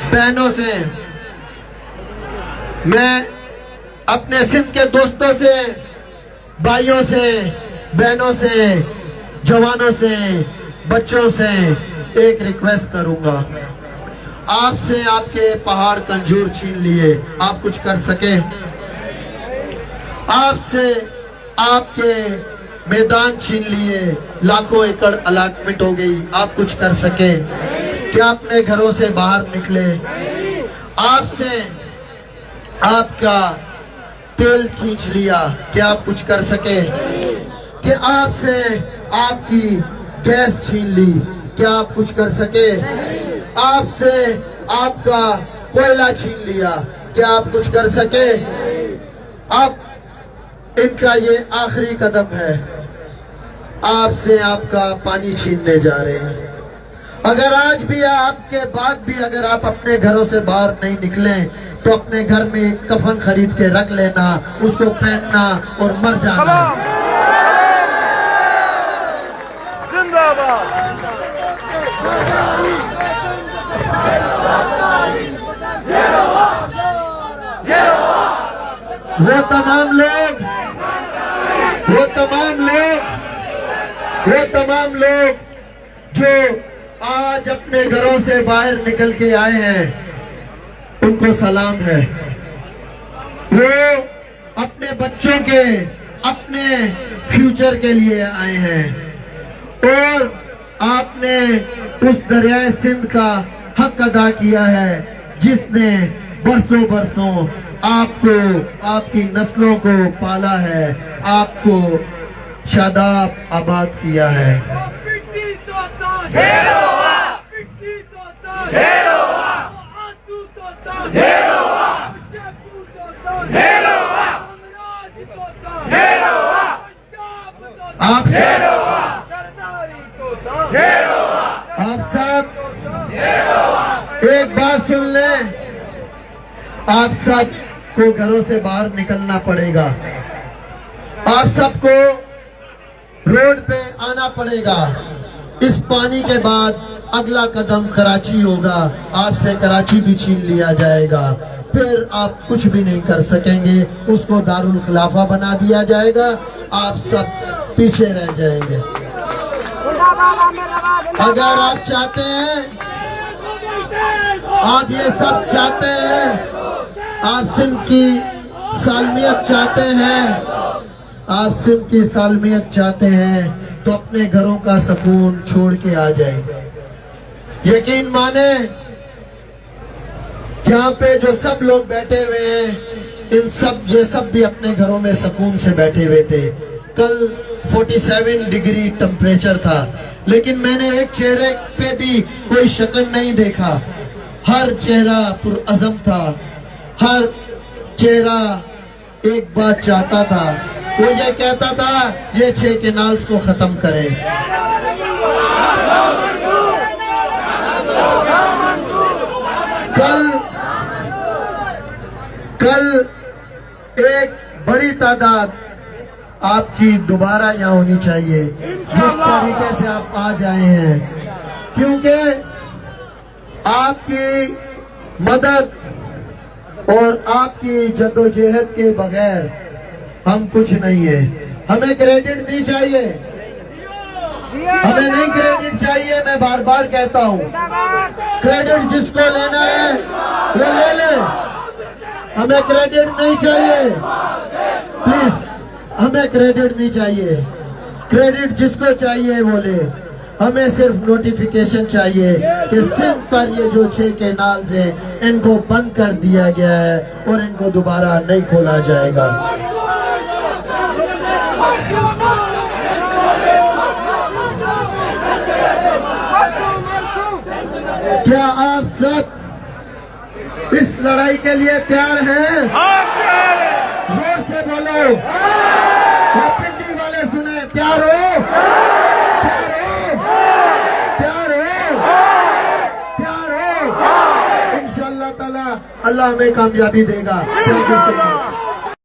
बहनों से, मैं अपने सिंध के दोस्तों से, भाइयों से, बहनों से, जवानों से, बच्चों से एक रिक्वेस्ट करूंगा। आपसे आपके पहाड़ तंजूर छीन लिए, आप कुछ कर सके? आपसे आपके मैदान छीन लिए, लाखों एकड़ अलाटमेंट हो गई, आप कुछ कर सके? क्या अपने घरों से बाहर निकले? आपसे आपका तेल खींच लिया, क्या आप कुछ कर सके? कि आपसे आपकी गैस छीन ली, क्या आप कुछ कर सके? आपसे आपका कोयला छीन लिया, क्या आप कुछ कर सके? अब इनका ये आखिरी कदम है, आपसे आपका पानी छीनने जा रहे हैं। अगर आज भी आपके बाद भी अगर आप अपने घरों से बाहर नहीं निकले तो अपने घर में एक कफन खरीद के रख लेना, उसको पहनना और मर जाना। जिंदाबाद। वो तमाम लोग जो आज अपने घरों से बाहर निकल के आए हैं, उनको सलाम है। वो अपने बच्चों के, अपने फ्यूचर के लिए आए हैं और आपने उस दरियाए सिंध का हक अदा किया है जिसने बरसों बरसों आपको, आपकी नस्लों को पाला है, आपको शादाब आबाद किया है। आप सब एक बात सुन लें, आप सब को घरों से बाहर निकलना पड़ेगा, आप सबको रोड पे आना पड़ेगा। इस पानी के बाद अगला कदम कराची होगा, आपसे कराची भी छीन लिया जाएगा, फिर आप कुछ भी नहीं कर सकेंगे, उसको दारुल खिलाफा बना दिया जाएगा, आप सब पीछे रह जाएंगे। अगर आप चाहते हैं, आप ये सब चाहते हैं, आप सिंध की सालमियत चाहते हैं, आप सिंध की सालमियत चाहते हैं तो अपने घरों का सुकून छोड़ के आ जाएं। यकीन माने, यहाँ पे जो सब लोग बैठे हुए हैं, ये सब भी अपने घरों में सुकून से बैठे हुए थे। कल 47 डिग्री टेम्परेचर था, लेकिन मैंने एक चेहरे पे भी कोई शकन नहीं देखा। हर चेहरा पुरअज़म था, हर चेहरा एक बात चाहता था, वो ये कहता था ये 6 कैनाल्स को खत्म करें। कल एक बड़ी तादाद आपकी दोबारा यहाँ होनी चाहिए, जिस तरीके से आप आज आए हैं, क्योंकि आपकी मदद और आपकी जद्दोजहद के बगैर हम कुछ नहीं है। हमें क्रेडिट नहीं चाहिए, हमें नहीं क्रेडिट चाहिए, मैं बार बार कहता हूँ, क्रेडिट जिसको लेना है वो ले ले, हमें क्रेडिट नहीं चाहिए, प्लीज हमें क्रेडिट नहीं चाहिए। क्रेडिट जिसको चाहिए वो ले, हमें सिर्फ नोटिफिकेशन चाहिए कि सिंध पर ये जो 6 कैनाल्स हैं इनको बंद कर दिया गया है और इनको दोबारा नहीं खोला जाएगा। क्या आप सब इस लड़ाई के लिए तैयार हैं? जोर से बोलो, वो पिंडी वाले सुने, तैयार हो? तैयार हो? इंशाअल्लाह ताला अल्लाह हमें कामयाबी देगा।